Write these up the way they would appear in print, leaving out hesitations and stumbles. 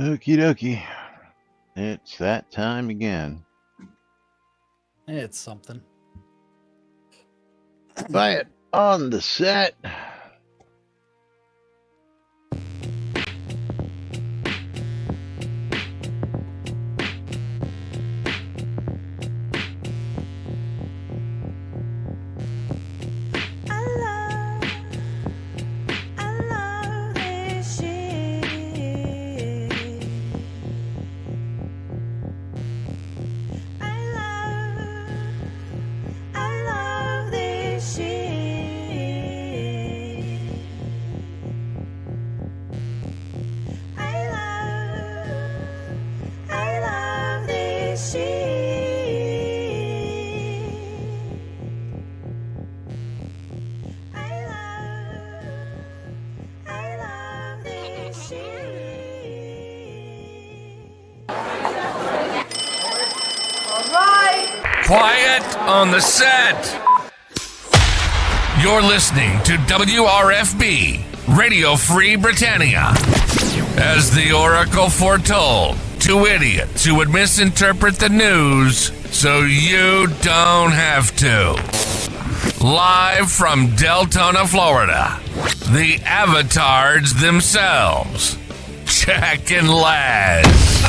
Okie dokie. It's that time again. It's something. Quiet on the set. Quiet on the set. You're listening to WRFB, Radio Free Britannia. As the Oracle foretold, to idiots who would misinterpret the news so you don't have to. Live from Deltona, Florida, the avatars themselves, Jack and Laz.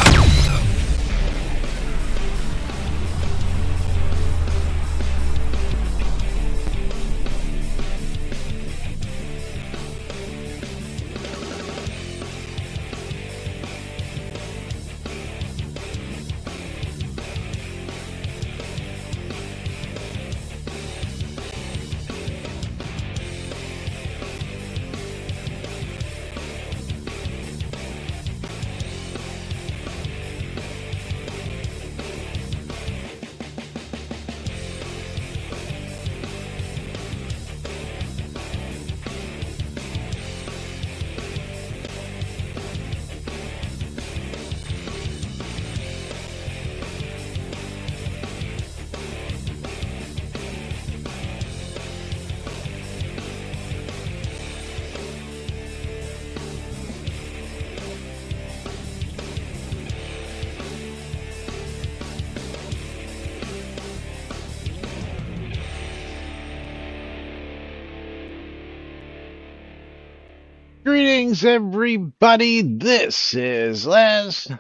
Greetings, everybody. This is Laz.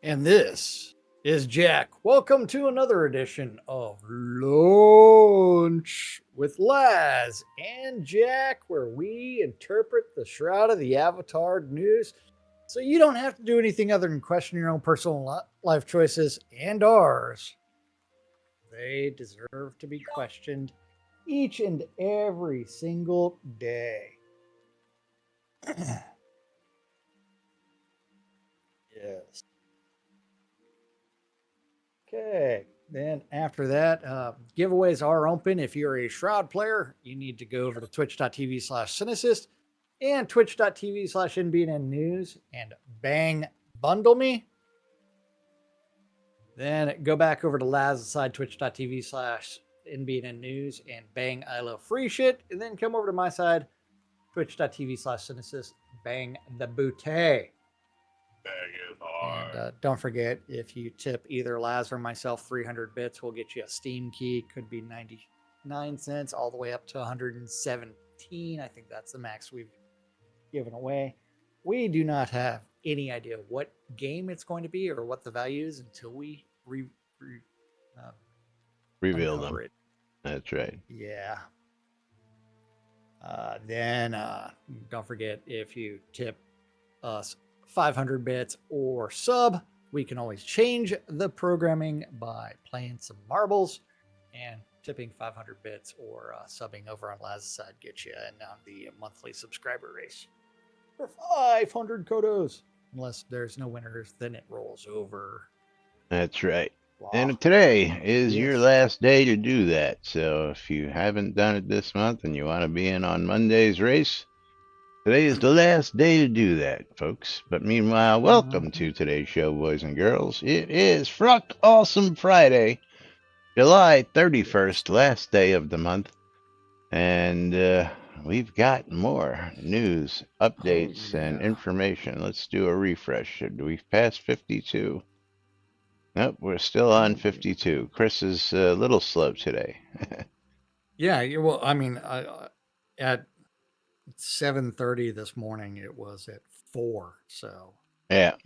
And this is Jack. Welcome to another edition of Lunch with Laz and Jack, where we interpret the Shroud of the Avatar news so you don't have to do anything other than question your own personal life choices and ours. They deserve to be questioned each and every single day. Yes. Okay. Then after that, giveaways are open. If you're a Shroud player, you need to go over to twitch.tv/Cynicist and twitch.tv/NBNN News and bang bundle me. Then go back over to Laz's side, twitch.tv/NBNN News and bang I love free shit. And then come over to my side, twitch.tv/Cynicist, bang the bootay. And don't forget, if you tip either Laz or myself 300 bits, we'll get you a Steam key. Could be 99 cents all the way up to 117. I think that's the max we've given away. We do not have any idea what game it's going to be or what the value is until we Reveal them. it. That's right. Yeah. Then don't forget, if you tip us 500 bits or sub, we can always change the programming by playing some marbles, and tipping 500 bits or subbing over on Laz's side gets you in the monthly subscriber race for 500 kodos. Unless there's no winners, then it rolls over. That's right. Wow. And today is your last day to do that. So if you haven't done it this month and you want to be in on Monday's race, today is the last day to do that, folks. But meanwhile, welcome to today's show, boys and girls. It is Fruck Awesome Friday, July 31st, last day of the month. And we've got more news, Oh, updates, and yeah. information. Let's do a refresh. We've passed 52. Nope, we're still on Oh, 52. Chris is a little slow today. yeah. Well, I mean, at 7:30 this morning, it was at 4. So, Yeah.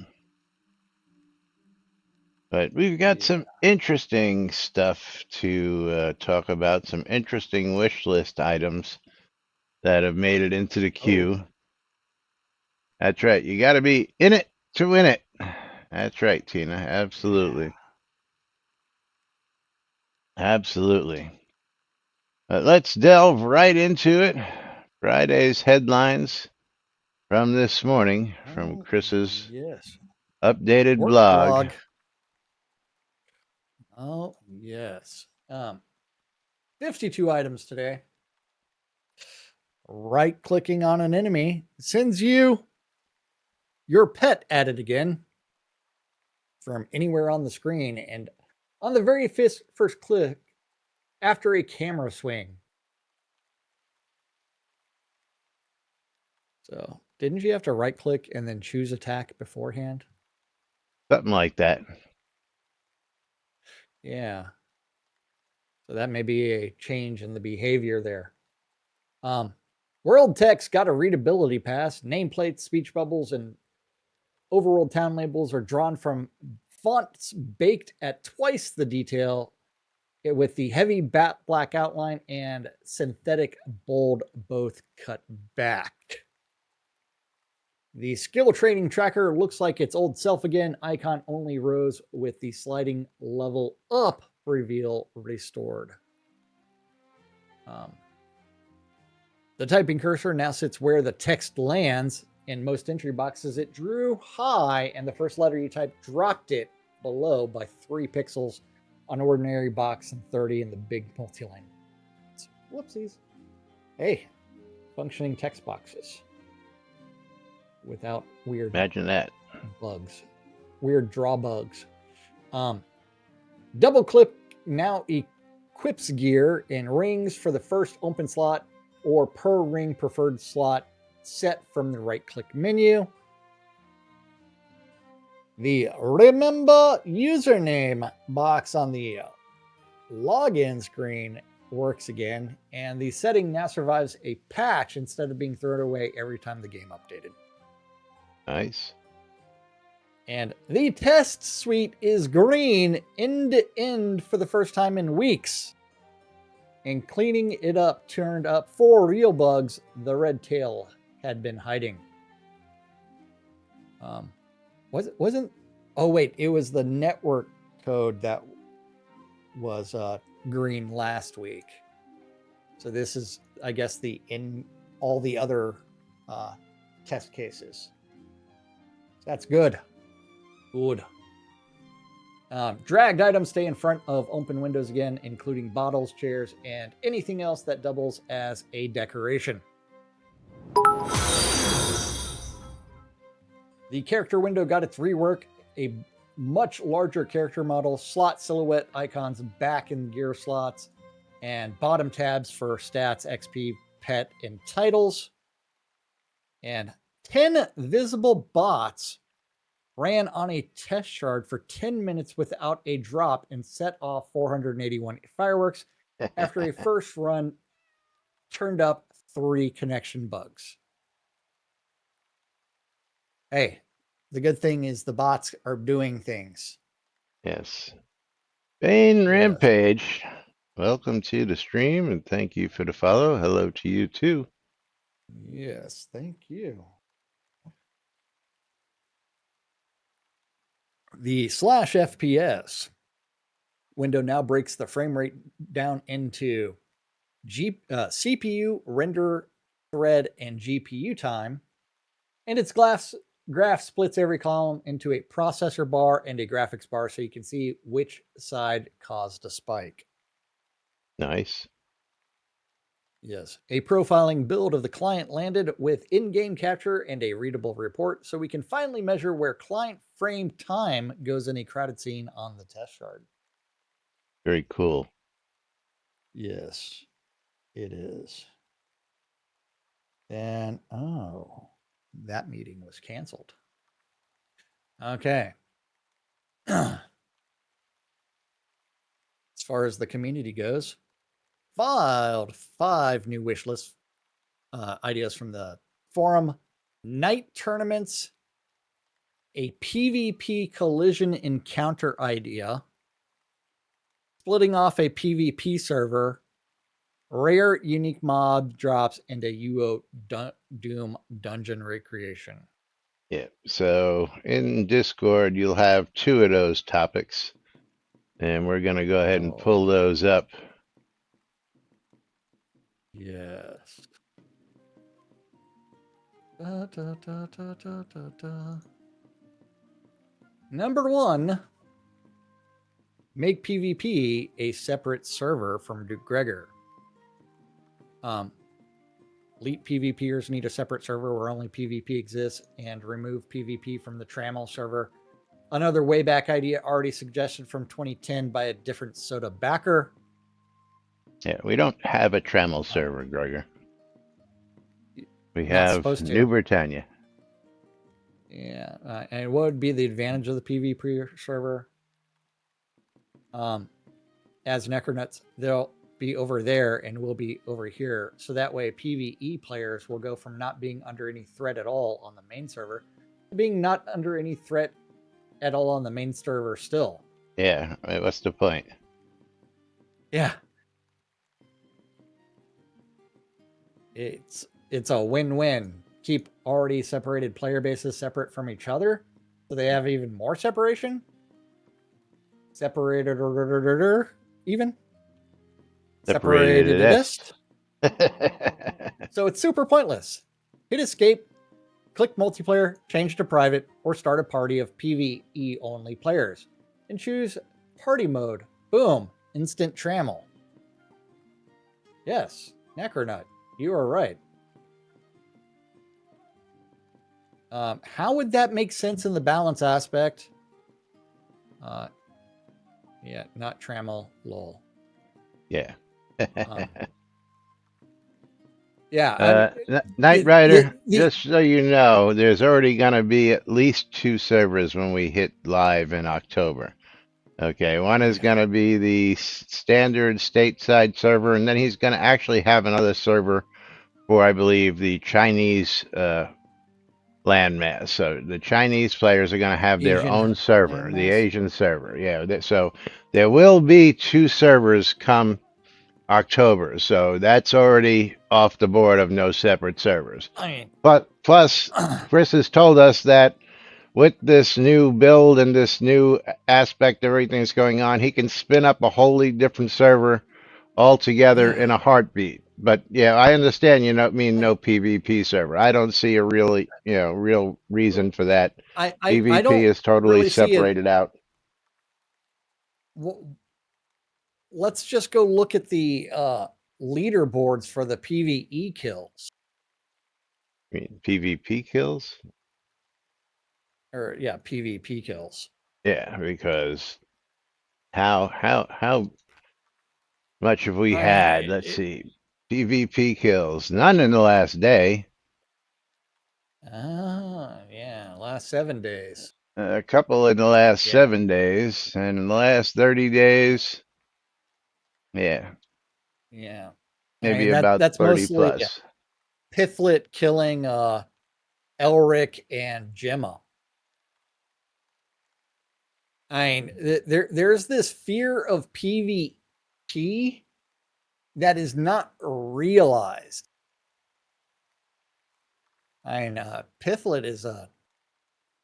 But we've got yeah. some interesting stuff to talk about, some interesting wish list items that have made it into the Oh, queue. That's right. You got to be in it to win it. That's right, Tina. yeah. Absolutely. Absolutely. But let's delve right into it. Friday's headlines from this morning from Oh, Chris's yes. updated Work blog. blog. Oh, yes. 52 items today. Right clicking on an enemy sends you your pet added again from anywhere on the screen. And on the very first click, after a camera swing. So, didn't you have to right click and then choose attack beforehand? Something like that. Yeah. So that may be a change in the behavior there. World text got a readability pass. Nameplates, speech bubbles, and overworld town labels are drawn from fonts baked at twice the detail with the heavy black outline and synthetic bold both cut back. The skill training tracker looks like its old self again. Icon only rose with the sliding level up reveal restored. Um, the typing cursor now sits where the text lands. In most entry boxes, it drew high, and the first letter you typed dropped it below by 3 pixels on ordinary box and 30 in the big multi-line. Whoopsies. Hey, functioning text boxes without weird Imagine that. bugs, weird draw bugs. Double click now equips gear in rings for the first open slot or per ring preferred slot set from the right click menu. The remember username box on the login screen works again, and the setting now survives a patch instead of being thrown away every time the game updated. Nice. And the test suite is green end to end for the first time in weeks. And cleaning it up turned up 4 real bugs the red tail had been hiding. Wasn't oh wait, it was the network code that was green last week. So this is, I guess, the in all the other test cases. That's good. Good. Dragged items stay in front of open windows again, including bottles, chairs, and anything else that doubles as a decoration. The character window got its rework, a much larger character model, slot silhouette icons back in gear slots, and bottom tabs for stats, XP, pet, and titles. And 10 visible bots ran on a test shard for 10 minutes without a drop and set off 481 fireworks after a first run turned up 3 connection bugs. Hey, the good thing is the bots are doing things. Yes. Bane Yes. Rampage, welcome to the stream and thank you for the follow. Hello to you too. Yes, thank you. The slash FPS window now breaks the frame rate down into CPU, render thread, and GPU time. And its graph splits every column into a processor bar and a graphics bar so you can see which side caused a spike. Nice. Yes. A profiling build of the client landed with in-game capture and a readable report so we can finally measure where client frame time goes in a crowded scene on the test shard. Very cool. Yes, it is. Then, that meeting was canceled. Okay. As far as the community goes, filed 5 new wish list ideas from the forum. Night tournaments, a PvP collision encounter idea, splitting off a PvP server, rare unique mob drops, and a UO Doom dungeon recreation. Yeah. So in Discord, you'll have 2 of those topics, and we're going to go ahead and pull those up. Yes. Da, da, da, da, da, da, da. Number 1, make PvP a separate server from Duke Gregor. Elite PvPers need a separate server where only PvP exists, and remove PvP from the Trammel server. Another way back idea already suggested from 2010 by a different soda backer. Yeah, we don't have a Trammel server, Gregor. We Not have supposed to. New Britannia. Yeah, and what would be the advantage of the PvP server? As Necronuts, they'll be over there and we'll be over here. So that way PvE players will go from not being under any threat at all on the main server to being not under any threat at all on the main server still. Yeah, what's the point? Yeah. It's a win-win. Keep already separated player bases separate from each other, so they have even more separation. Separated even. Separatedest. So it's super pointless. Hit escape, click multiplayer, change to private, or start a party of PvE only players, and choose party mode. Boom, instant trammel. Yes, Necronut, you are right. How would that make sense in the balance aspect? Yeah, not trammel, lol. Yeah. Yeah. Knight Rider, just so you know, there's already going to be at least 2 servers when we hit live in October. Okay, one is going to be the standard stateside server, and then he's going to actually have another server for, I believe, the Chinese landmass. So the Chinese players are going to have their own server, the Asian server. Yeah, so there will be 2 servers come October. So that's already off the board of no separate servers. But plus, Chris has told us that with this new build and this new aspect of everything that's going on, he can spin up a wholly different server altogether in a heartbeat. But yeah, I understand you don't mean no PvP server. I don't see a really, real reason for that. PvP I don't is totally really separated out. Well, let's just go look at the leaderboards for the PvE kills. I mean, PvP kills? Or yeah, PvP kills. Yeah, because how much have we had? Let's see. PvP kills. None in the last day. Yeah, last 7 days. A couple in the last 7 days, and in the last 30 days, yeah. Yeah. Maybe about that's 30 mostly plus. Pithlet killing Elric and Gemma. I mean, there's this fear of PvP that is not realized. I mean, Pithlet is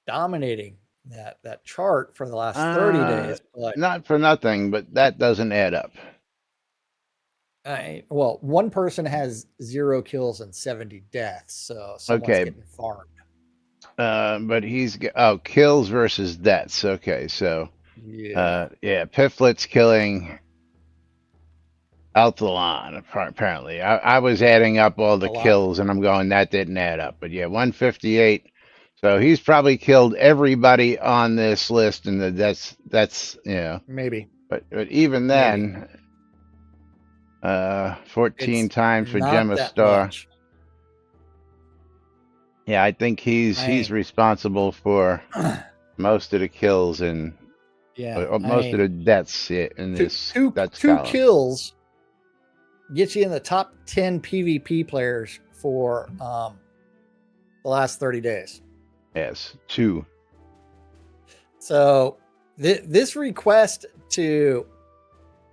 dominating that chart for the last 30 days. But not for nothing, but that doesn't add up. Well, one person has 0 kills and 70 deaths, so someone's getting farmed. But he's kills versus deaths. Okay, so yeah, Pithlet's killing Althalon, apparently. I was adding up all the kills, and I'm going, that didn't add up. But yeah, 158. So he's probably killed everybody on this list, and that's maybe. But even then, 14 times for Gemma Star. Yeah, I think he's responsible for most of the kills and most of the deaths in this Dutch two column. kills gets you in the top 10 PvP players for the last 30 days. Yes, 2. So this request to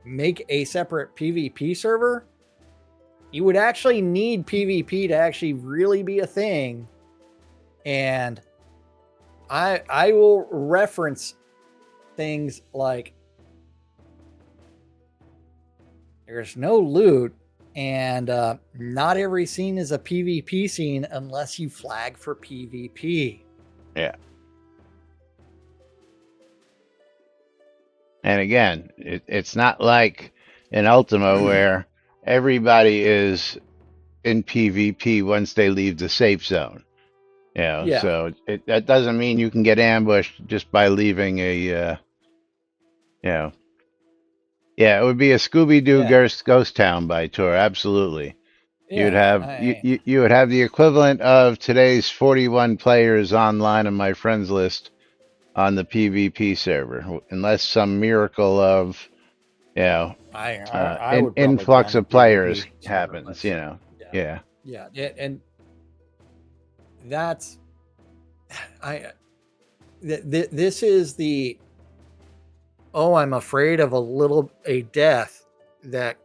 make a separate PvP server, you would actually need PvP to actually really be a thing. And I will reference things like there's no loot, and not every scene is a PvP scene unless you flag for PvP. Yeah. And again, it's not like in Ultima where everybody is in PvP once they leave the safe zone. Yeah. So that doesn't mean you can get ambushed just by leaving a, yeah, it would be a Scooby-Doo ghost town by Tor. Absolutely. Yeah, You would have the equivalent of today's 41 players online on my friends list on the PvP server, unless some miracle of, I would influx of players happens. Yeah. Yeah. And that's this is the I'm afraid of a death that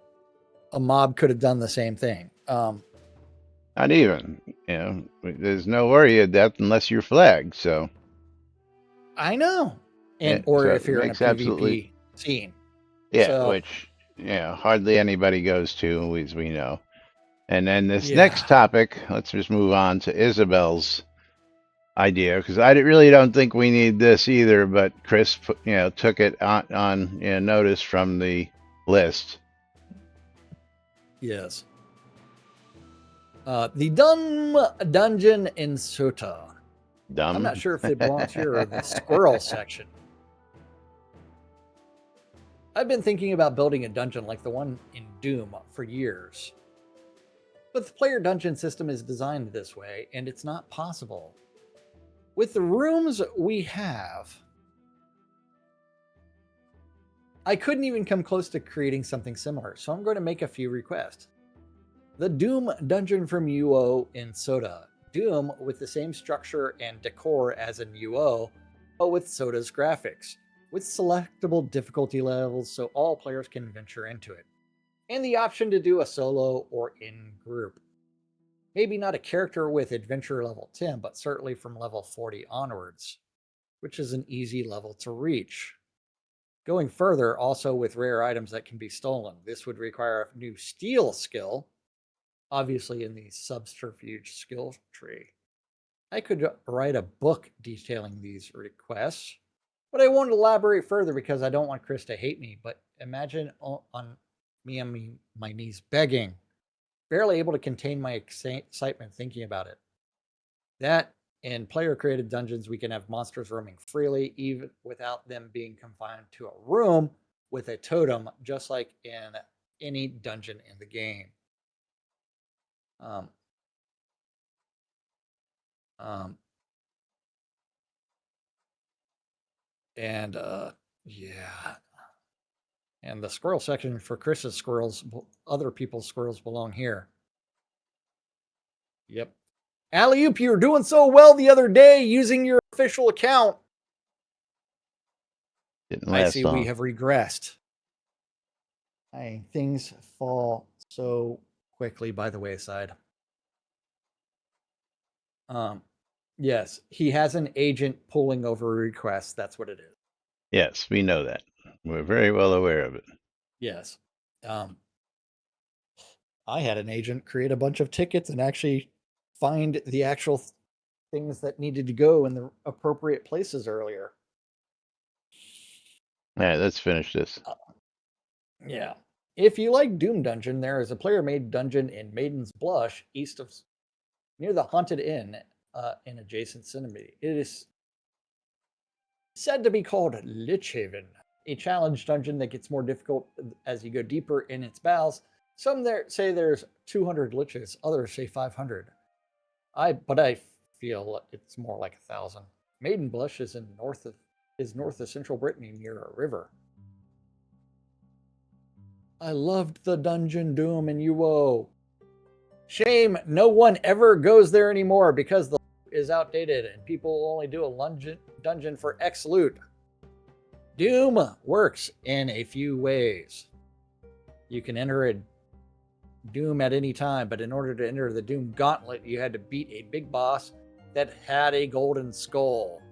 a mob could have done the same thing. Not even, there's no worry of death unless you're flagged. So I know, or so if you're in a PvP scene. Yeah, so, which hardly anybody goes to, as we know. And then this next topic, let's just move on to Isabel's idea, because I really don't think we need this either. But Chris, took it on notice from the list. Yes. The Dumb Dungeon in Sota. Dumb. I'm not sure if it belongs here or the squirrel section. I've been thinking about building a dungeon like the one in Doom for years. But the player dungeon system is designed this way, and it's not possible. With the rooms we have, I couldn't even come close to creating something similar, so I'm going to make a few requests. The Doom Dungeon from UO in Sota. Doom with the same structure and decor as in UO, but with Sota's graphics, with selectable difficulty levels so all players can venture into it, and the option to do a solo or in group. Maybe not a character with adventure level 10, but certainly from level 40 onwards, which is an easy level to reach. Going further, also with rare items that can be stolen. This would require a new steal skill, obviously in the subterfuge skill tree. I could write a book detailing these requests, but I won't elaborate further because I don't want Chris to hate me. But imagine on my knees begging, barely able to contain my excitement thinking about it. That in player-created dungeons, we can have monsters roaming freely, even without them being confined to a room with a totem, just like in any dungeon in the game. And the squirrel section for Chris's squirrels, other people's squirrels belong here. Yep. Alley-oop, you were doing so well the other day using your official account. I see we have regressed. Things fall so quickly by the wayside. Yes, he has an agent pulling over requests. That's what it is. Yes, we know that. We're very well aware of it. Yes. I had an agent create a bunch of tickets and actually find the actual things that needed to go in the appropriate places earlier. All right, let's finish this. Yeah. If you like Doom Dungeon, there is a player-made dungeon in Maiden's Blush, east of near the Haunted Inn, in adjacent vicinity. It is said to be called Lich Haven, a challenge dungeon that gets more difficult as you go deeper in its bowels. Some there say there's 200 liches, others say 500. But I feel it's more like 1,000. Maiden Blush is north of central Brittany near a river. I loved the Dungeon Doom in UO. Shame no one ever goes there anymore because the loot is outdated and people only do a dungeon for X loot. Doom works in a few ways. You can enter a Doom at any time, but in order to enter the Doom Gauntlet, you had to beat a big boss that had a golden skull.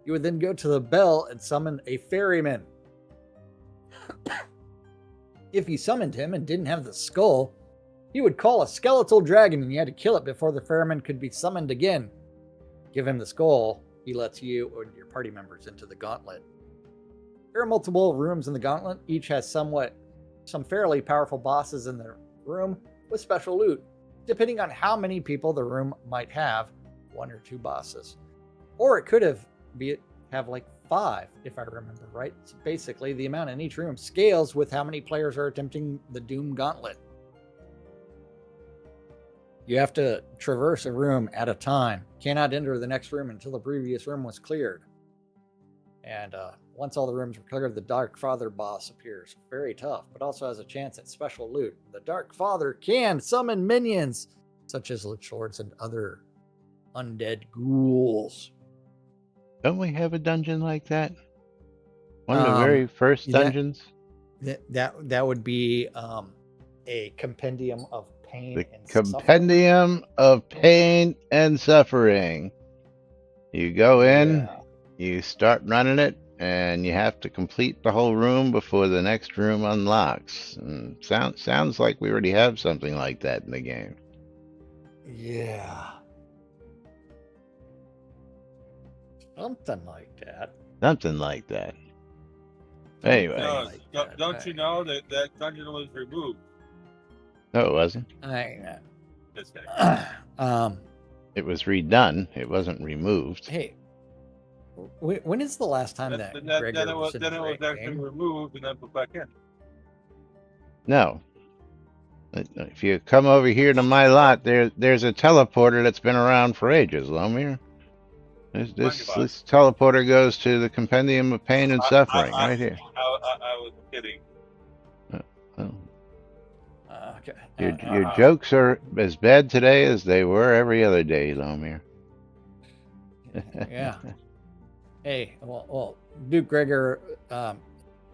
You would then go to the bell and summon a ferryman. If you summoned him and didn't have the skull, he would call a skeletal dragon and you had to kill it before the ferryman could be summoned again. Give him the skull, he lets you or your party members into the gauntlet. There are multiple rooms in the gauntlet. Each has some fairly powerful bosses in the room with special loot. Depending on how many people the room might have, 1 or 2 bosses. Or it could have like 5, if I remember right. So basically, the amount in each room scales with how many players are attempting the Doom Gauntlet. You have to traverse a room at a time. Cannot enter the next room until the previous room was cleared. And once all the rooms are cleared, the Dark Father boss appears. Very tough, but also has a chance at special loot. The Dark Father can summon minions, such as Lich Lords and other undead ghouls. Don't we have a dungeon like that? One of the very first dungeons? That would be a compendium of pain The and compendium of pain and suffering. You go in, you start running it, and you have to complete the whole room before the next room unlocks. And sounds like we already have something like that in the game. Yeah. Something like that. Something like that. Anyway. No, don't you know that that dungeon was removed? No, it wasn't. I This guy. It was redone. It wasn't removed. Hey, when is the last time that Gregor then it was actually game? removed and then put back in. No. If you come over here to my lot, there's a teleporter that's been around for ages, Lomir. This teleporter goes to the compendium of pain and suffering right here. I was kidding. Oh. Okay. Your jokes are as bad today as they were every other day, Lomir. Yeah. Hey, well, Duke Gregor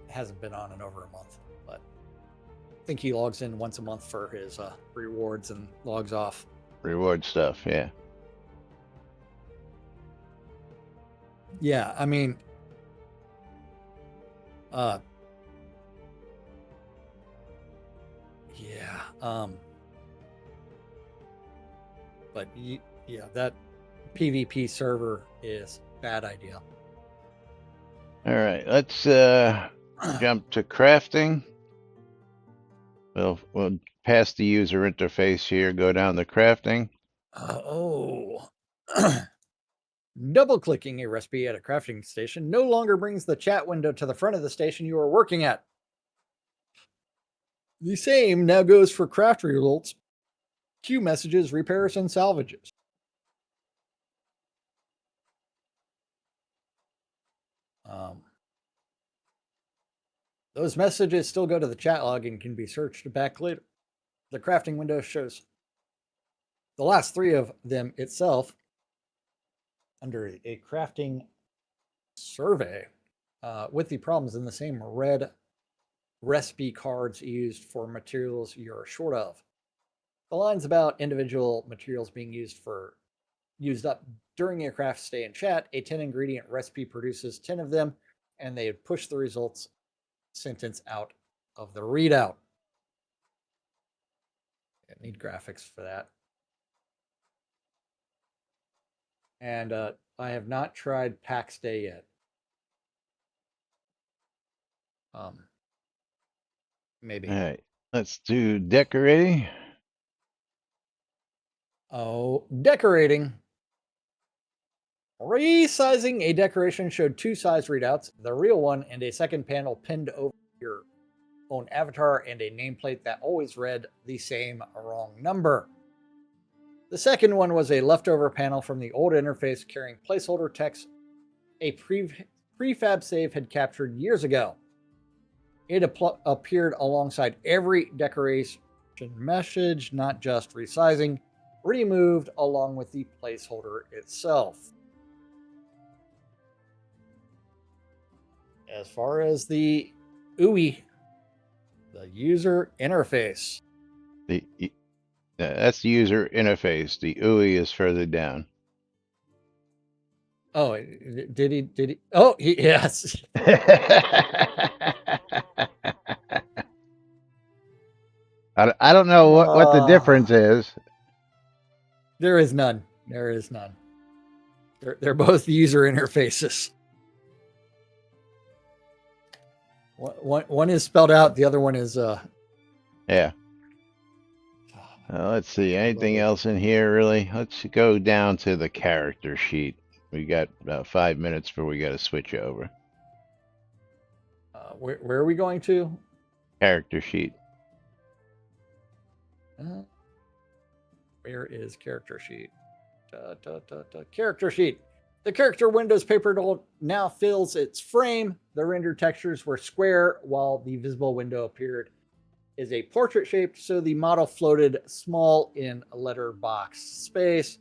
hasn't been on in over a month, but I think he logs in once a month for his rewards and logs off. Reward stuff, yeah. Yeah, I mean, but yeah, that PvP server is a bad idea. All right, let's jump to crafting. We'll pass the user interface here, go down to crafting. Double-clicking a recipe at a crafting station no longer brings the chat window to the front of the station you are working at. The same now goes for craft results, queue messages, repairs, and salvages. Those messages still go to the chat log and can be searched back later. The crafting window shows the last 3 of them itself under a crafting survey with the problems in the same red recipe cards used for materials you're short of. The lines about individual materials being used up during your craft stay in chat, a 10 ingredient recipe produces 10 of them, and they push the results sentence out of the readout. I need graphics for that. And I have not tried pack stay yet. Maybe. All right, let's do decorating. Oh, decorating. Resizing a decoration showed 2 size readouts, the real one and a second panel pinned over your own avatar and a nameplate that always read the same wrong number. The second one was a leftover panel from the old interface carrying placeholder text a prefab save had captured years ago. It appeared alongside every decoration message, not just resizing, removed along with the placeholder itself. As far as the UI, the user interface. That's the user interface. The UI is further down. Oh, did he? Oh, yes. I don't know what the difference is. There is none. They're both user interfaces. One is spelled out. The other one is Yeah. Let's see. Anything else in here, really? Let's go down to the character sheet. We got about 5 minutes before we got to switch over. Where are we going to? Character sheet. Where is character sheet? Character sheet. The character Windows paper now fills its frame. The rendered textures were square, while the visible window appeared is a portrait shaped, so the model floated small in a letterbox space.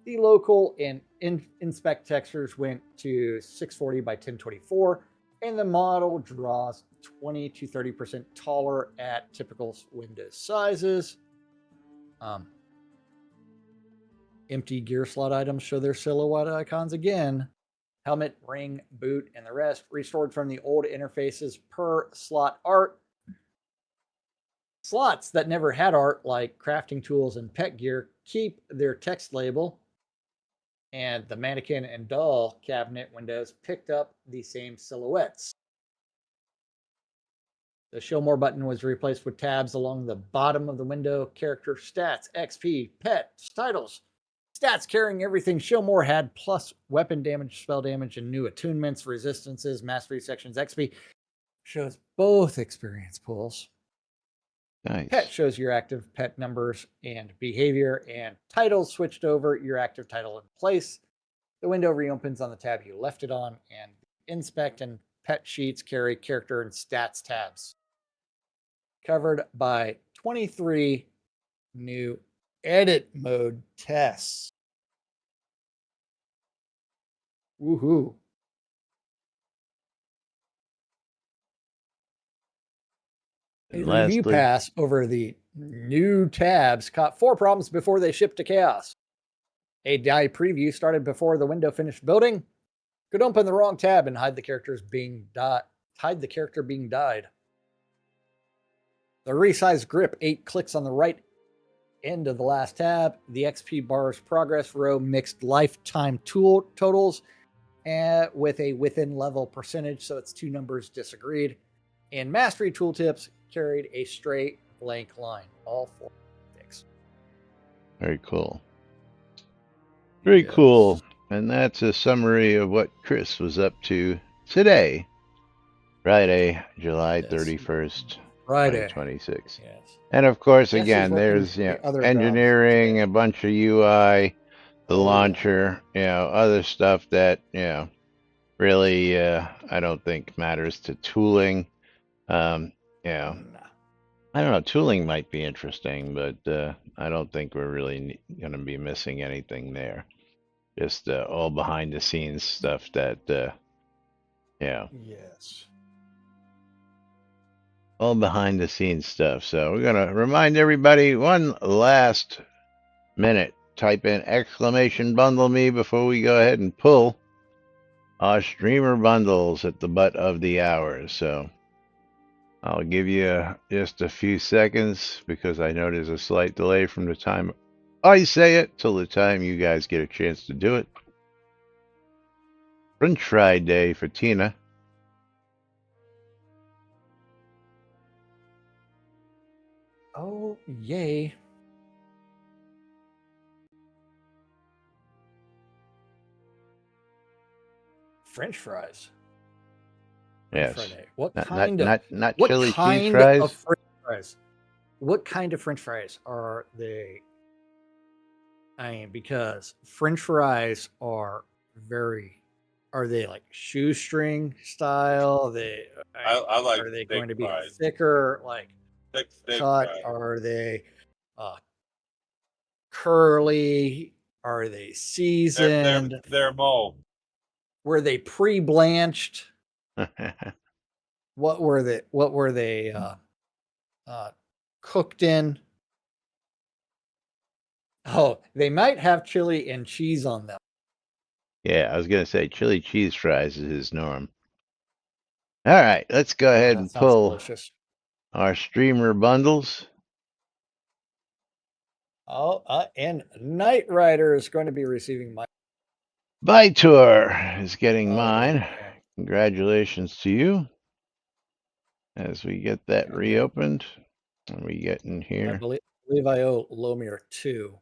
The local and inspect textures went to 640 by 1024, and the model draws 20 to 30% taller at typical Windows sizes. Empty gear slot items show their silhouette icons again. Helmet, ring, boot, and the rest restored from the old interfaces per slot art. Slots that never had art, like crafting tools and pet gear, keep their text label. And the mannequin and doll cabinet windows picked up the same silhouettes. The Show More button was replaced with tabs along the bottom of the window. Character stats, XP, pets, titles. Stats carrying everything Show More had, plus weapon damage, spell damage, and new attunements, resistances, mastery sections. XP shows both experience pools. Nice. Pet shows your active pet numbers and behavior, and titles switched over your active title in place. The window reopens on the tab you left it on, and inspect and pet sheets carry character and stats tabs. Covered by 23 new edit mode tests. Woohoo. A review pass over the new tabs caught 4 problems before they shipped to chaos. A die preview started before the window finished building. Could open the wrong tab and hide the character being dyed. The resized grip 8 clicks on the right end of the last tab. The XP bar's progress row mixed lifetime tool totals with a within level percentage, so its 2 numbers disagreed. And mastery tooltips carried a straight blank line. All 4 things. Very cool. Very cool. And that's a summary of what Chris was up to today, Friday, July 31st, Friday. 2026. Yes. And of course, again, there's engineering, a bunch of UI, the launcher, other stuff that really I don't think matters to tooling. I don't know. Tooling might be interesting, but I don't think we're really going to be missing anything there. Just all behind the scenes stuff that, Yes. all behind the scenes stuff. So we're going to remind everybody one last minute. Type in exclamation bundle me before we go ahead and pull our streamer bundles at the butt of the hour. So I'll give you just a few seconds because I know there's a slight delay from the time I say it till the time you guys get a chance to do it. French fry day for Tina. Oh, yay. French fries. Yes. Friday. What Not kind chili cheese fries? Of French fries? What kind of French fries are they? I mean, because French fries are they like shoestring style? I like Are they thick going to be a fries. thicker, like Thick cut? fries. Are they curly? Are they seasoned? They're mold. Were they pre-blanched? What were they cooked in? Oh, they might have chili and cheese on them. Yeah, I was going to say chili cheese fries is his norm. All right, let's go ahead That and sounds pull delicious. our streamer bundles. Oh, and Knight Rider is going to be receiving my. Bytor is getting Oh, mine. okay. Congratulations to you. As we get that And then reopened, and we get in I here. believe I owe Lomir 2.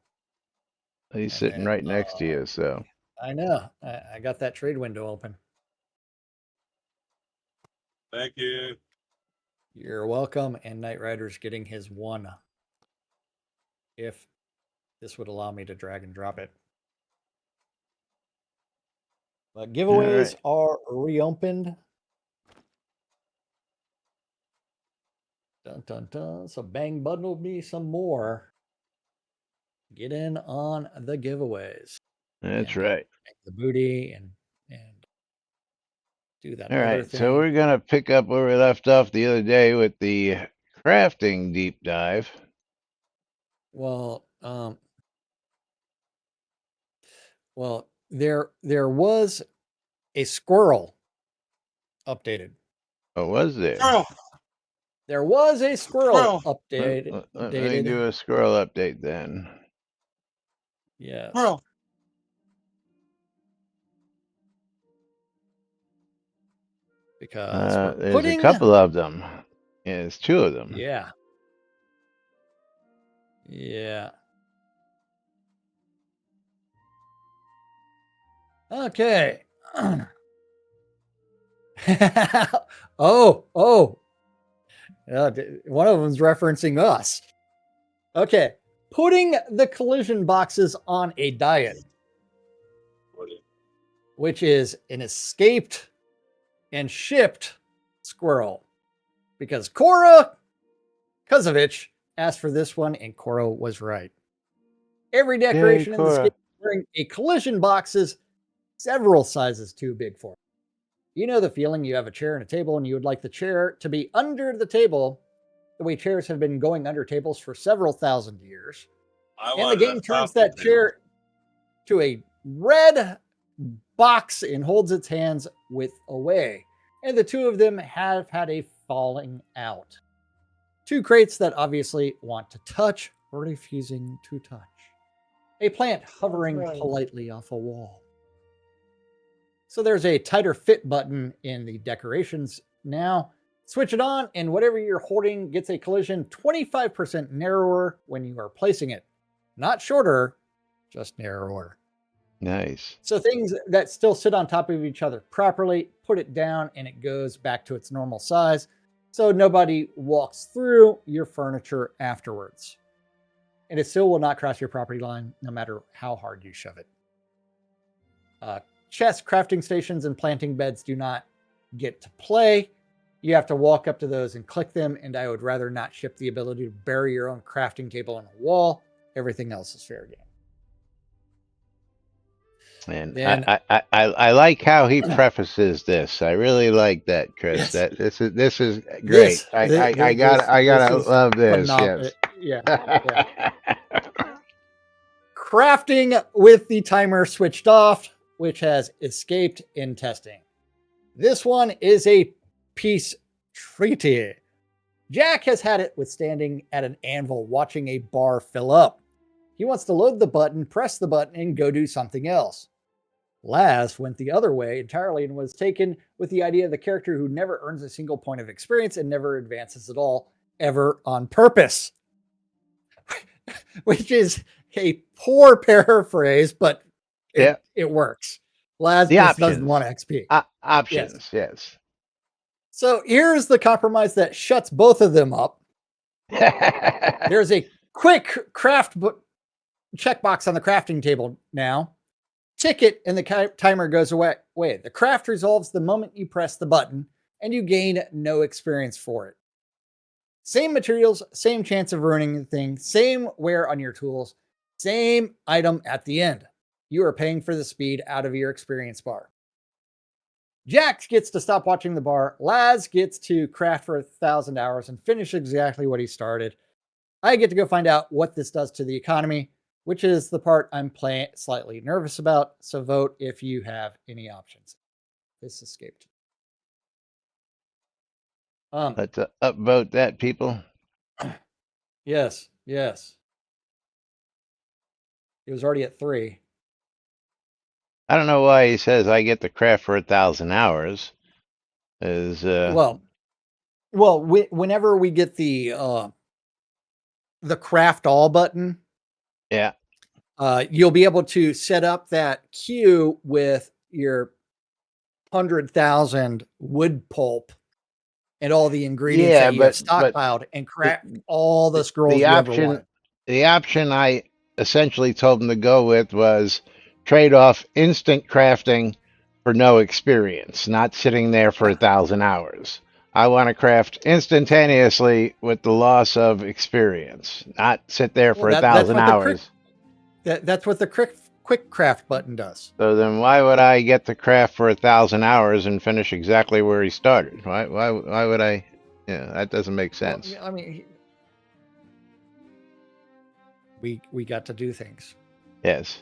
He's And sitting then right next to you, so. I know I got that trade window open. Thank you. You're welcome. And Knight Rider's getting his 1. If this would allow me to drag and drop it. But giveaways are reopened. Dun dun dun. So bang bundle me some more. Get in on the giveaways. That's and, right. Make the booty and do that All other right, thing. so we're going to pick up where we left off the other day with the crafting deep dive. Well, there was a squirrel updated. What was there? Squirrel. There was a squirrel Let me do updated. a squirrel update then. Yes. Squirrel. Because there's a couple of them. Yeah, there's 2 of them. Yeah. Yeah. Okay. oh. One of them's referencing us. Okay. Putting the collision boxes on a diet, which is an escaped and shipped squirrel. Because Cora Kozovich asked for this one, and Cora was right. Every decoration in this game is wearing a collision boxes several sizes too big for it. You know the feeling, you have a chair and a table, and you would like the chair to be under the table, the way chairs have been going under tables for several thousand years. And the game turns that chair to a red box and holds its hands width away. And the 2 of them have had a falling out. 2 crates that obviously want to touch or refusing to touch. A plant hovering politely off a wall. So there's a tighter fit button in the decorations now. Switch it on, and whatever you're holding gets a collision 25% narrower when you are placing it. Not shorter, just narrower. Nice. So things that still sit on top of each other properly, put it down and it goes back to its normal size. So nobody walks through your furniture afterwards. And it still will not cross your property line no matter how hard you shove it. Chest, crafting stations, and planting beds do not get to play. You have to walk up to those and click them, and I would rather not ship the ability to bury your own crafting table in a wall. Everything else is fair game. And I like how he prefaces this. I really like that, Chris. Yes. This is great. I gotta love this. Phenomenal. Yes. Yeah. Crafting with the timer switched off, which has escaped in testing. This one is a peace treaty. Jack has had it with standing at an anvil watching a bar fill up. He wants to load the button, press the button, and go do something else. Laz went the other way entirely and was taken with the idea of the character who never earns a single point of experience and never advances at all, ever on purpose. Which is a poor paraphrase, but it works. Laz just doesn't want XP. Options, yes. So here's the compromise that shuts both of them up. There's a quick craft checkbox on the crafting table now. Tick it, and the timer goes away. The craft resolves the moment you press the button, and you gain no experience for it. Same materials, same chance of ruining the thing, same wear on your tools, same item at the end. You are paying for the speed out of your experience bar. Jax gets to stop watching the bar. Laz gets to craft for 1,000 hours and finish exactly what he started. I get to go find out what this does to the economy, which is the part I'm slightly nervous about. So vote if you have any options. This escaped. Let's upvote that, people. Yes. It was already at 3. I don't know why he says I get the craft for 1,000 hours. Well, whenever we get the craft all button, yeah, you'll be able to set up that queue with your 100,000 wood pulp and all the ingredients that you have stockpiled and craft all the scrolls you ever wanted. The option I essentially told him to go with was trade off instant crafting for no experience, not sitting there for 1,000 hours. I want to craft instantaneously with the loss of experience, not sit there for 1,000 hours. That's what the quick craft button does. So then why would I get the craft for 1,000 hours and finish exactly where he started? Why would I? Yeah, that doesn't make sense. Well, I mean, we got to do things. Yes.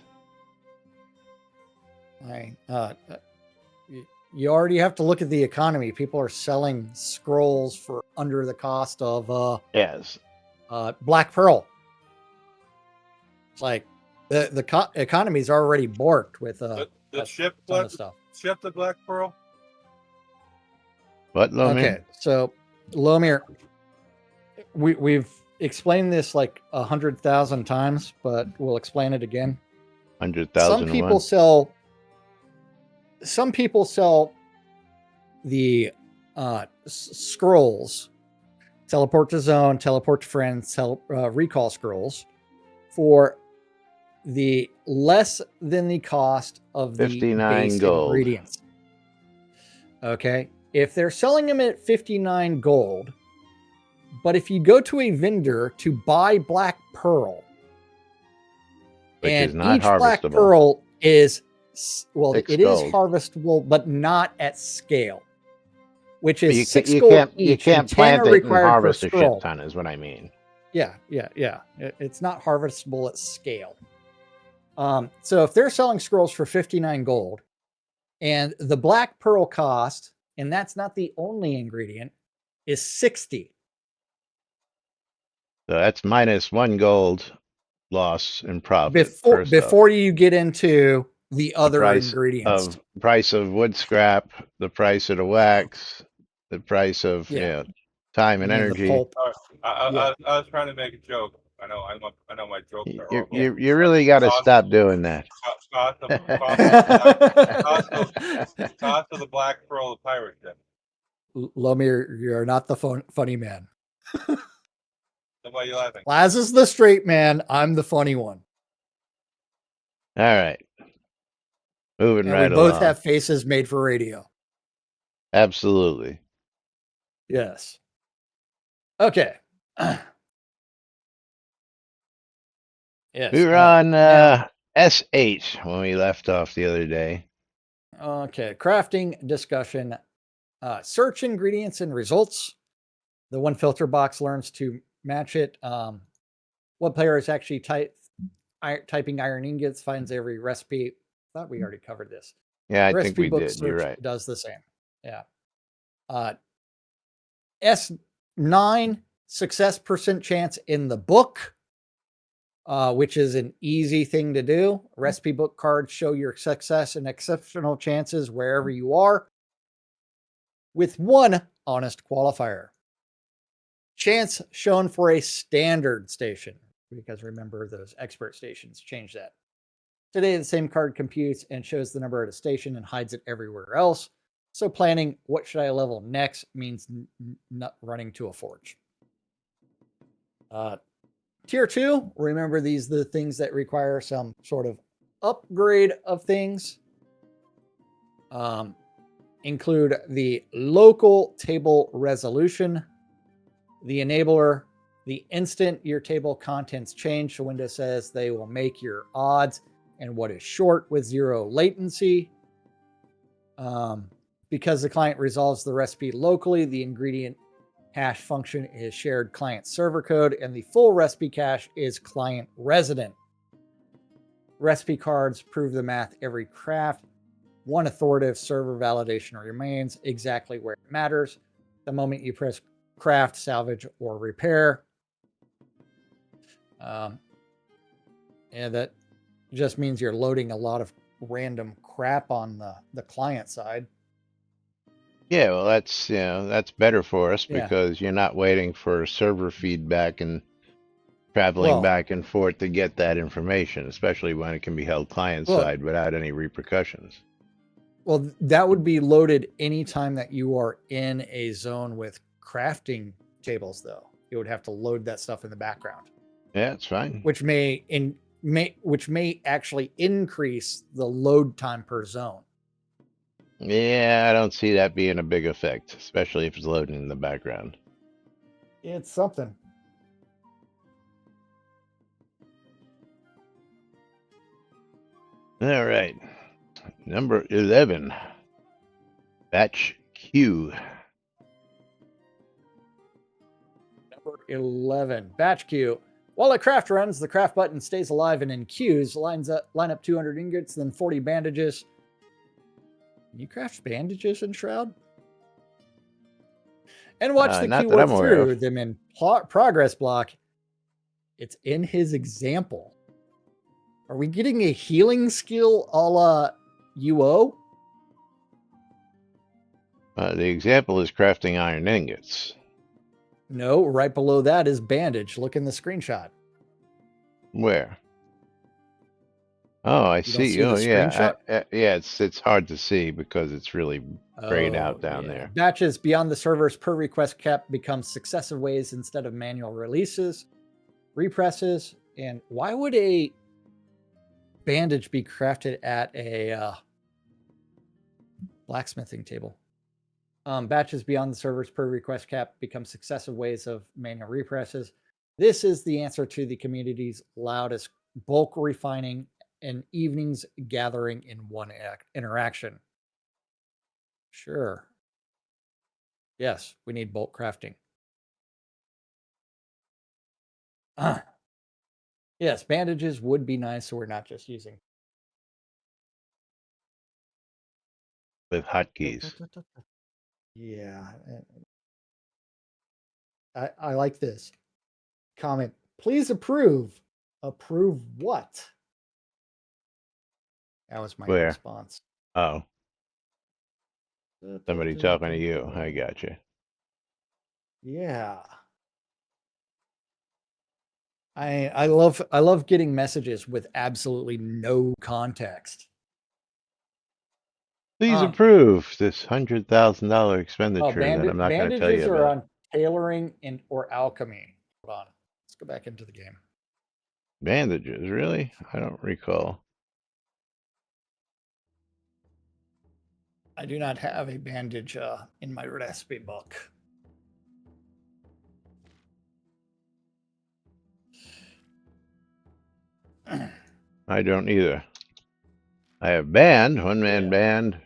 You already have to look at the economy. People are selling scrolls for under the cost of yes. Black Pearl. It's like the economy is already borked with the ship ton of stuff. Ship the Black Pearl. What, Lomir? Okay, so Lomir, we've explained this like 100,000 times, but we'll explain it again. 100,000. Some people sell the scrolls, teleport to zone, teleport to friends, recall scrolls for the less than the cost of the 59 base gold ingredients. Okay, if they're selling them at 59 gold, but if you go to a vendor to buy Black Pearl, which is not each Black harvestable. Pearl is it is harvestable, but not at scale. Which is 6 gold each. You can't plant it and harvest a shit ton, is what I mean. Yeah. It's not harvestable at scale. So if they're selling scrolls for 59 gold, and the Black Pearl cost, and that's not the only ingredient, is 60. So that's minus 1 gold loss in profit. Before you get into the other ingredients. Price of wood scrap, the price of the wax, the price of time and energy. I was trying to make a joke. I know my jokes are horrible. You really got to stop doing that. Cost of the Black Pearl, the pirate ship. Lomir, you're not the funny man. So why are you laughing? Laz is the straight man. I'm the funny one. All right. Moving right along. We both have faces made for radio. Absolutely. Yes. Okay. Yes. We were on S8 when we left off the other day. Okay. Crafting discussion. Search ingredients and results. The one filter box learns to match it. What player is actually typing iron ingots finds every recipe. I thought we already covered this. Yeah, I think we did. You're right. Does the same. Yeah. S9 success % chance in the book, which is an easy thing to do. Recipe book cards show your success and exceptional chances wherever you are, with one honest qualifier. Chance shown for a standard station, because remember those expert stations changed that. Today, the same card computes and shows the number at a station and hides it everywhere else. So planning what should I level next means not running to a forge. Tier 2, remember these are the things that require some sort of upgrade of things. Include the local table resolution, the enabler, the instant your table contents change. So Windows says they will make your odds and what is short with 0 latency. Because the client resolves the recipe locally, the ingredient hash function is shared client server code, and the full recipe cache is client resident. Recipe cards prove the math every craft. One authoritative server validation remains exactly where it matters. The moment you press craft, salvage, or repair. And that just means you're loading a lot of random crap on the client side. Yeah, well, that's better for us Yeah. because you're not waiting for server feedback and traveling back and forth to get that information, especially when it can be held client side without any repercussions. Well, that would be loaded anytime that you are in a zone with crafting tables, though. You would have to load that stuff in the background. Yeah, it's fine. Which may actually increase the load time per zone. Yeah, I don't see that being a big effect, especially if it's loading in the background. It's something. All right. Number 11. Batch Q. Number 11. Batch queue. While a craft runs, the craft button stays alive and in queues. Line up 200 ingots, then 40 bandages. Can you craft bandages in Shroud? And watch the queue work through them in progress block. It's in his example. Are we getting a healing skill a la UO? The example is crafting iron ingots. No, right below that is bandage. Look in the screenshot. Where? Oh, I see. Oh, yeah. Yeah, it's hard to see because it's really grayed out down there. Batches beyond the server's per request cap become successive waves instead of manual releases, represses. And why would a bandage be crafted at a blacksmithing table? Batches beyond the server's per request cap become successive waves of manual represses. This is the answer to the community's loudest bulk refining and evenings gathering in one interaction. Sure. Yes, we need bulk crafting. Yes, bandages would be nice, so we're not just using with hotkeys. Yeah. I like this. Comment, please approve. Approve what? That was my response. Oh. Somebody talking to you. I got you. Yeah. I love getting messages with absolutely no context. Please approve this $100,000 expenditure that I'm not going to tell you bandages about. are on tailoring or alchemy. Hold on. Let's go back into the game. Bandages, really? I don't recall. I do not have a bandage in my recipe book. I don't either. I have band, one-man band,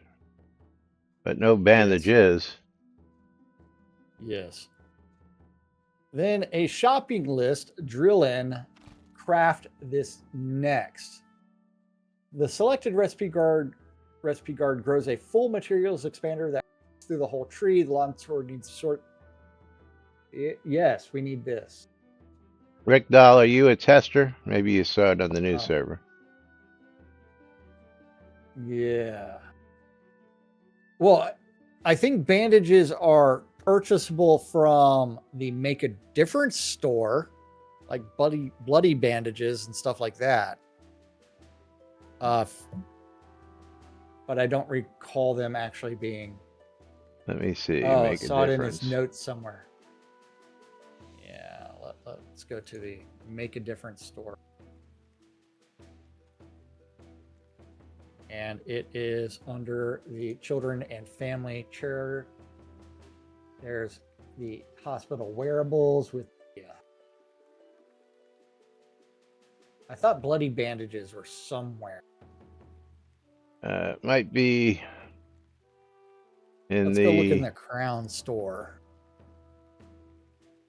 but no bandages. Yes. Then a shopping list, drill in, craft this next. The selected recipe guard grows a full materials expander that goes through the whole tree. The lawn sword needs to sort. Yes, we need this. Rick Dahl, are you a tester? Maybe you saw it on the news server. Yeah. Well, I think bandages are purchasable from the Make a Difference store, like bloody bandages and stuff like that. But I don't recall them actually being. Let me see. Oh, I saw it in his notes somewhere. Yeah, let's Let's go to the Make a Difference store. And it is under the Children and Family Chair. There's the hospital wearables with I thought bloody bandages were somewhere. Might be in Let's go look in the Crown store.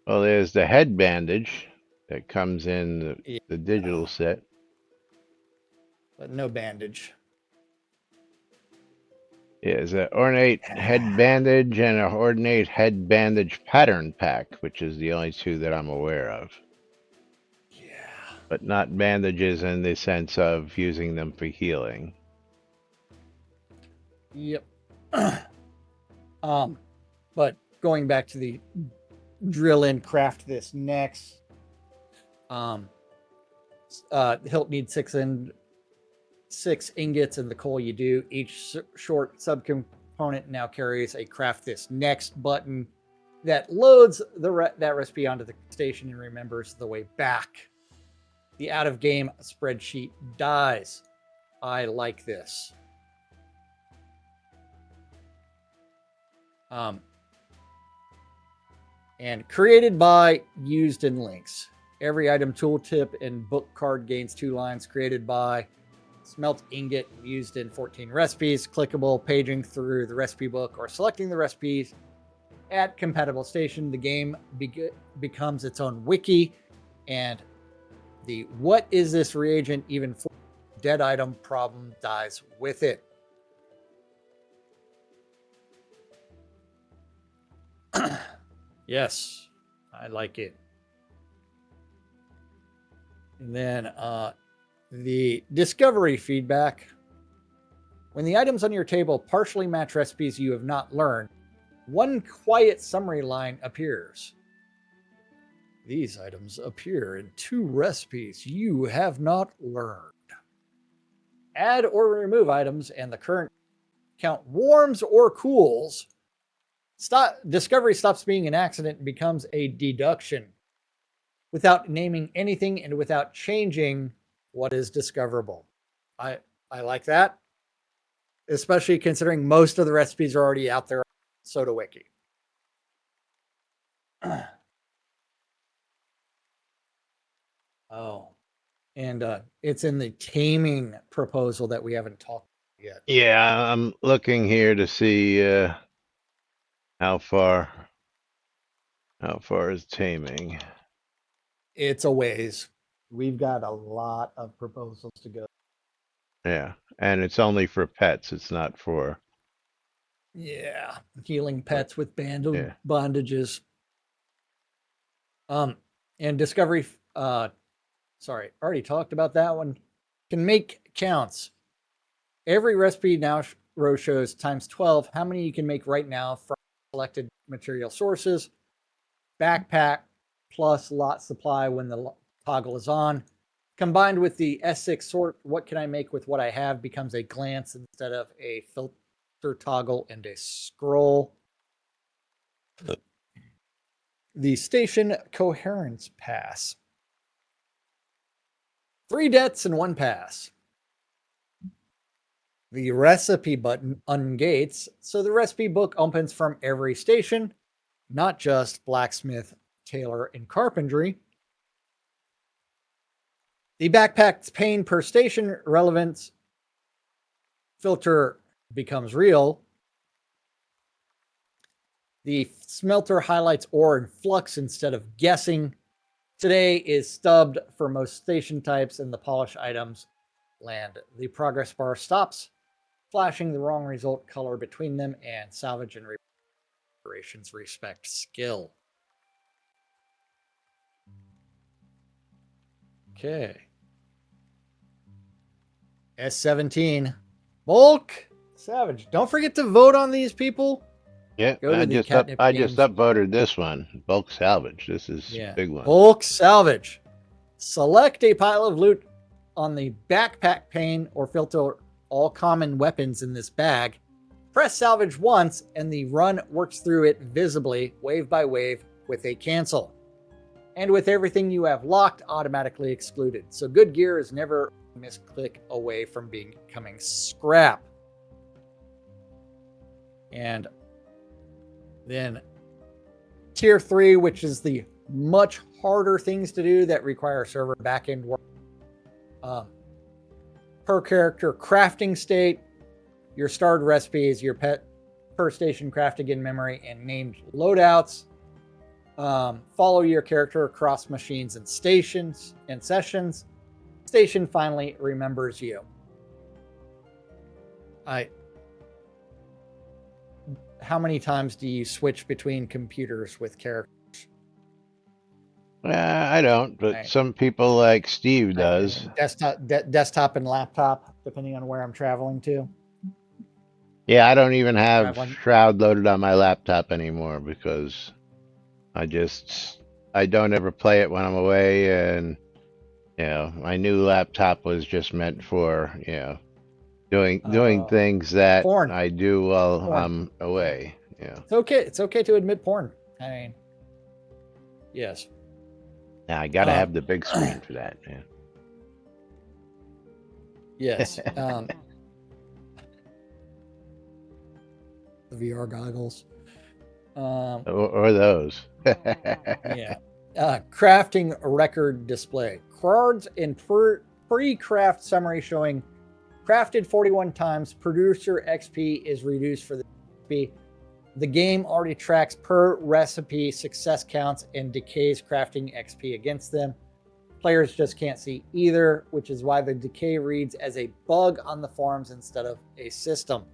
Well, there's the head bandage that comes in the digital set. But no bandage. Yeah, there's an ornate head bandage and an ornate head bandage pattern pack, which is the only two that I'm aware of. Yeah. But not bandages in the sense of using them for healing. Yep. But going back to the drill in, craft this next. Hilt needs 6 ingots in the coal you do. Each short subcomponent now carries a craft this next button that loads that recipe onto the station and remembers the way back. The out of game spreadsheet dies. I like this. And created by, used in links. Every item tooltip and book card gains 2 lines. Created by, smelt ingot used in 14 recipes. Clickable, paging through the recipe book or selecting the recipes at compatible station. The game becomes its own wiki, and the what is this reagent even for dead item problem dies with it. Yes, I like it. And then the discovery feedback. When the items on your table partially match recipes you have not learned, one quiet summary line appears. These items appear in 2 recipes you have not learned. Add or remove items and the current count warms or cools. Discovery stops being an accident and becomes a deduction without naming anything and without changing what is discoverable. I like that, especially considering most of the recipes are already out there on Soda Wiki. Oh, and it's in the taming proposal that we haven't talked yet. Yeah, I'm looking here to see how far is taming. It's a ways. We've got a lot of proposals to go. Yeah, and it's only for pets. It's not for... Yeah, healing pets with Yeah. bondages. And discovery, sorry, already talked about that one. Can make counts. Every recipe now row shows times 12 how many you can make right now from selected material sources. Backpack plus lot supply when the toggle is on. Combined with the S6 sort, what can I make with what I have becomes a glance instead of a filter toggle and a scroll. The station coherence pass. 3 debts and 1 pass. The recipe button ungates, so the recipe book opens from every station, not just blacksmith, tailor, and carpentry. The backpack's pane per station relevance filter becomes real. The smelter highlights ore in flux instead of guessing. Today is stubbed for most station types, and the polish items land. The progress bar stops, flashing the wrong result color between them, and salvage and reparations respect skill. Okay. S17. Bulk Savage. Don't forget to vote on these people. Yeah, Go to I the just Catnip Games. upvoted this one. Bulk salvage. This is a big one. Bulk Salvage. Select a pile of loot on the backpack pane or filter all common weapons in this bag. Press salvage once and the run works through it visibly, wave by wave, with a cancel. and with everything you have locked, automatically excluded. So good gear is never a misclick away from becoming scrap. And then tier 3, which is the much harder things to do that require server backend work. Per character crafting state, your starred recipes, your pet per station crafted in memory, and named loadouts. Follow your character across machines and stations and sessions. Station finally remembers you. How many times do you switch between computers with characters? I don't, but some people like Steve does. Desktop and laptop, depending on where I'm traveling to. Yeah, I don't even have Shroud loaded on my laptop anymore because I don't ever play it when I'm away, and my new laptop was just meant for doing things that porn. I do while I'm away. Yeah, it's okay to admit porn. I mean, yes. Now I gotta have the big screen for that. Yeah. Yes. The VR goggles. Or those. Yeah. Crafting record display. Cards in pre-craft summary showing crafted 41 times. Producer XP is reduced for the XP. The game already tracks per recipe success counts and decays crafting XP against them. Players just can't see either, which is why the decay reads as a bug on the forums instead of a system.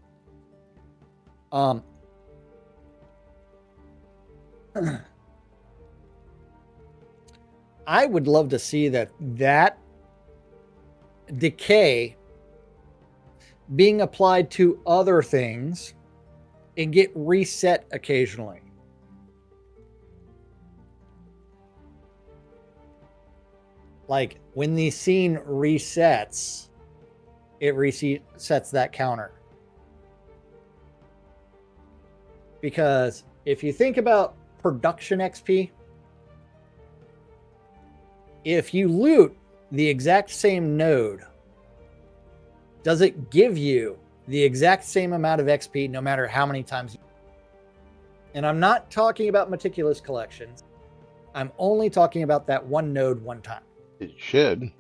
I would love to see that decay being applied to other things and get reset occasionally. Like when the scene resets, it resets that counter. Because if you think about production XP, if you loot the exact same node, does it give you the exact same amount of XP no matter how many times? And I'm not talking about meticulous collections. I'm only talking about that one node one time. It should.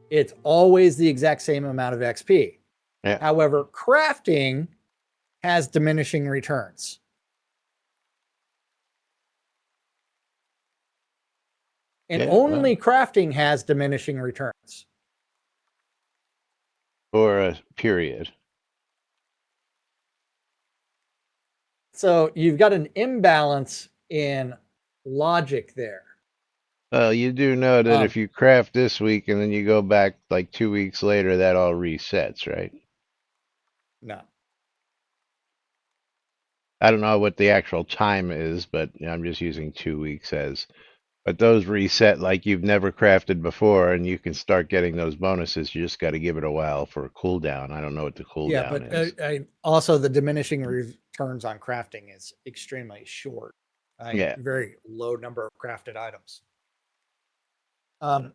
It's always the exact same amount of XP. Yeah. However, crafting has diminishing returns. And only crafting has diminishing returns. For a period. So you've got an imbalance in logic there. Well, you do know that if you craft this week and then you go back like 2 weeks later, that all resets, right? No. I don't know what the actual time is, but I'm just using 2 weeks as. But those reset like you've never crafted before, and you can start getting those bonuses. You just got to give it a while for a cooldown. I don't know what the cooldown is. But also the diminishing returns on crafting is extremely short. Very low number of crafted items. But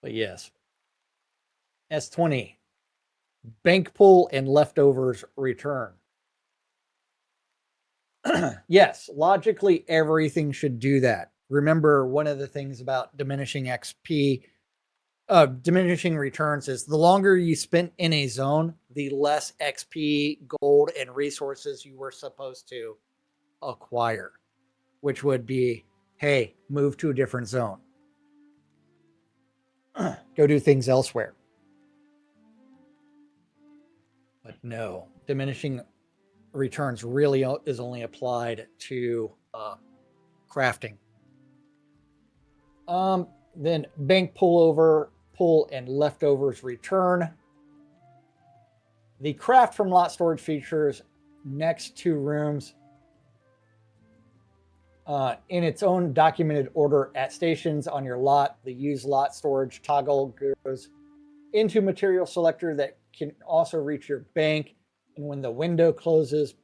yes. S20. Bank pool and leftovers return. Yes, logically, everything should do that. Remember, one of the things about diminishing XP, diminishing returns is the longer you spent in a zone, the less XP, gold, and resources you were supposed to acquire, which would be, hey, move to a different zone. Go do things elsewhere. But no, diminishing returns really is only applied to crafting. Then bank pull and leftovers return. The craft from lot storage features next to rooms in its own documented order at stations on your lot. The use lot storage toggle goes into material selector that can also reach your bank. And when the window closes,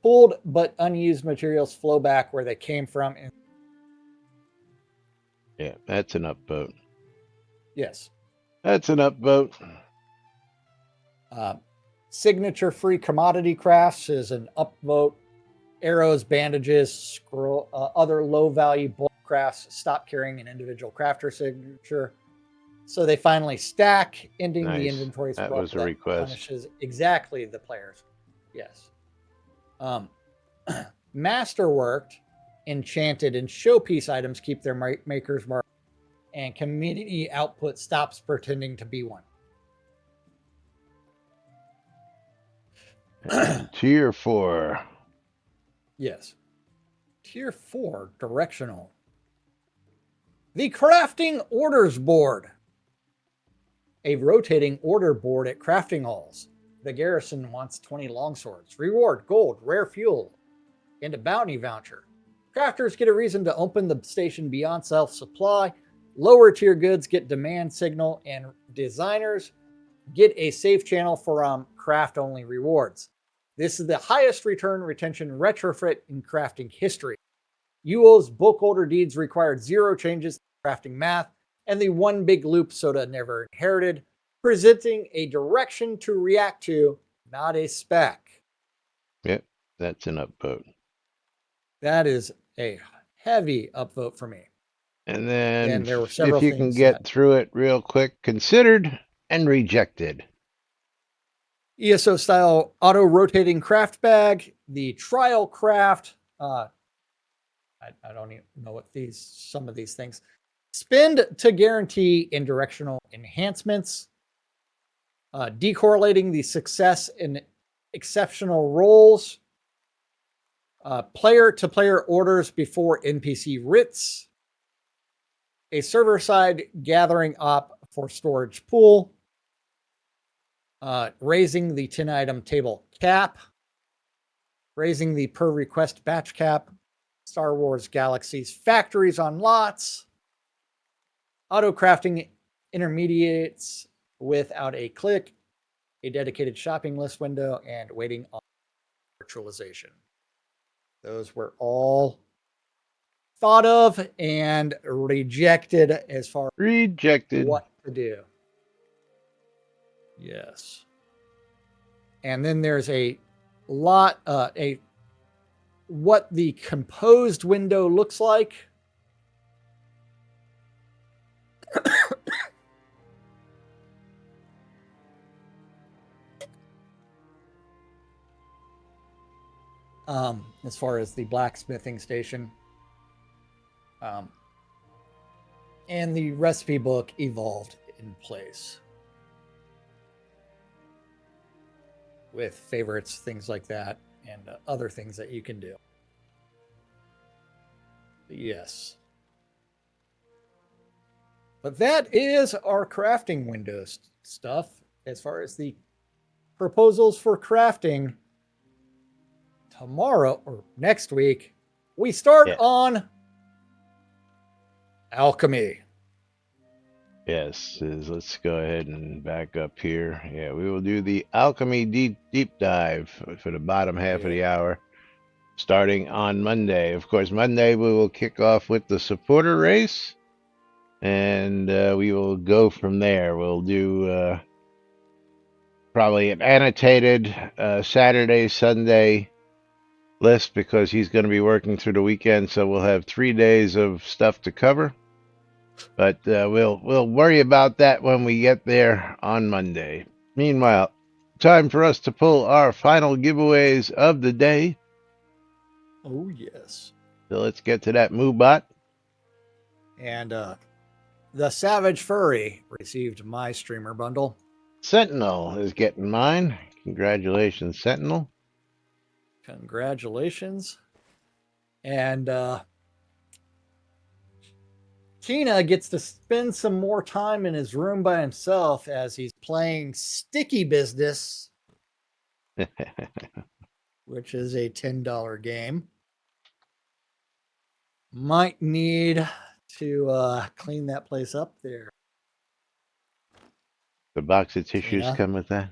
Pulled but unused materials flow back where they came from. And Yeah, that's an upvote. yes. That's an upvote. Signature free commodity crafts is an upvote. Arrows, bandages, other low value bulk crafts stop carrying an individual crafter signature. So they finally stack, ending the Nice. inventory That scroll was a request. punishes exactly the players. Yes. Masterworked, enchanted, and showpiece items keep their maker's mark, and community output stops pretending to be one. And tier 4. Yes. Tier 4, directional. The Crafting Orders Board. A rotating order board at crafting halls. The garrison wants 20 longswords. Reward, gold, rare fuel, and a bounty voucher. Crafters get a reason to open the station beyond self-supply. Lower tier goods get demand signal, and designers get a safe channel for craft-only rewards. This is the highest return retention retrofit in crafting history. UO's bulk order deeds required 0 changes to crafting math, and the one big loop soda never inherited, presenting a direction to react to, not a spec. Yep, that's an upvote. That is a heavy upvote for me. And then there were several if you can things get through it real quick, considered and rejected. ESO style auto rotating craft bag, the trial craft. I don't even know what some of these things. Spend to guarantee in directional enhancements. Decorrelating the success in exceptional roles. Player to player orders before NPC writs. A server side gathering op for storage pool. Raising the 10 item table cap. Raising the per request batch cap. Star Wars Galaxies factories on lots. Auto crafting intermediates without a click. A dedicated shopping list window, and waiting on virtualization. Those were all thought of and rejected as far as what to do. Yes. And then there's a lot, what the composed window looks like. As far as the blacksmithing station. And the recipe book evolved in place. With favorites, things like that, and other things that you can do. Yes. But that is our crafting windows stuff. As far as the proposals for crafting, tomorrow or next week, we start on alchemy. Yes, let's go ahead and back up here. Yeah, we will do the alchemy deep dive for the bottom half of the hour, starting on Monday. Of course, Monday we will kick off with the supporter race, and we will go from there. We'll do probably an annotated Saturday, Sunday list because he's going to be working through the weekend, so we'll have 3 days of stuff to cover. But we'll worry about that when we get there on Monday. Meanwhile, time for us to pull our final giveaways of the day. Oh, yes. So let's get to that Moobot. And the Savage Furry received my streamer bundle. Sentinel is getting mine. Congratulations, Sentinel. Congratulations. And Tina gets to spend some more time in his room by himself as he's playing Sticky Business, which is a $10 game. Might need to clean that place up there. The box of tissues Tina? come with that?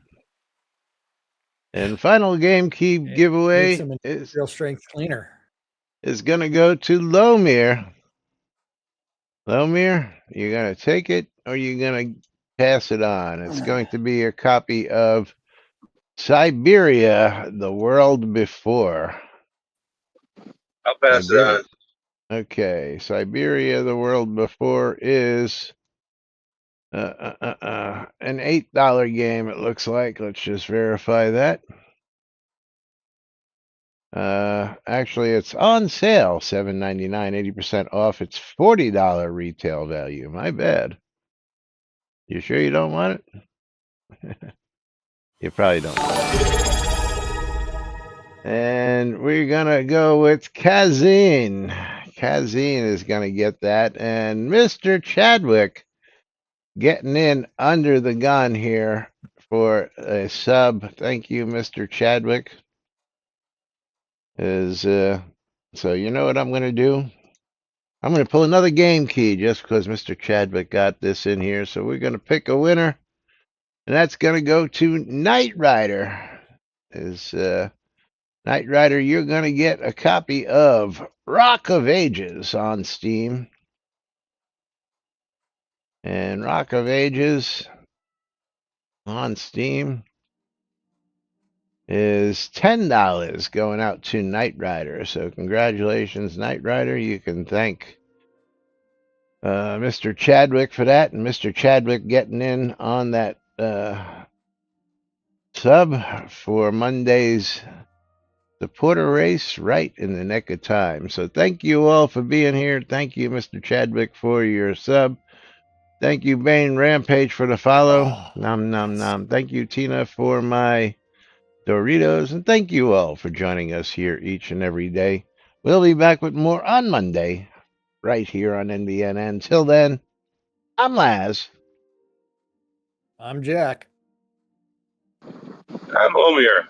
And final game key Need giveaway some is industrial strength cleaner. going to go to Lomir. Lomir, you're going to take it or you're going to pass it on. It's going to be a copy of Siberia, The World Before. I'll pass it on. Okay, Siberia, The World Before is an $8 game, it looks like. Let's just verify that. Actually, it's on sale, $7.99, 80% off. It's $40 retail value. My bad. You sure you don't want it? You probably don't want it. And we're gonna go with Kazin. Kazin is gonna get that, and Mr. Chadwick getting in under the gun here for a sub. Thank you, Mr. Chadwick. So you know what I'm gonna do? I'm going to pull another game key just because Mr. Chadwick got this in here. So we're going to pick a winner, and that's going to go to Knight Rider. Knight Rider, you're going to get a copy of Rock of Ages on Steam. And Rock of Ages on Steam is $10 going out to Knight Rider. So congratulations, Knight Rider. You can thank Mr. Chadwick for that, and Mr. Chadwick getting in on that sub for Monday's supporter race right in the nick of time. So thank you all for being here. Thank you, Mr. Chadwick, for your sub. Thank you, Bane Rampage, for the follow. Nom, nom, nom. Thank you, Tina, for my Doritos. And thank you all for joining us here each and every day. We'll be back with more on Monday, right here on NBNN. Till then, I'm Laz. I'm Jack. I'm Omir.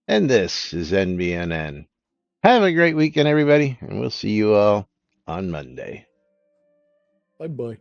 And this is NBNN. Have a great weekend, everybody, and we'll see you all on Monday. Bye-bye.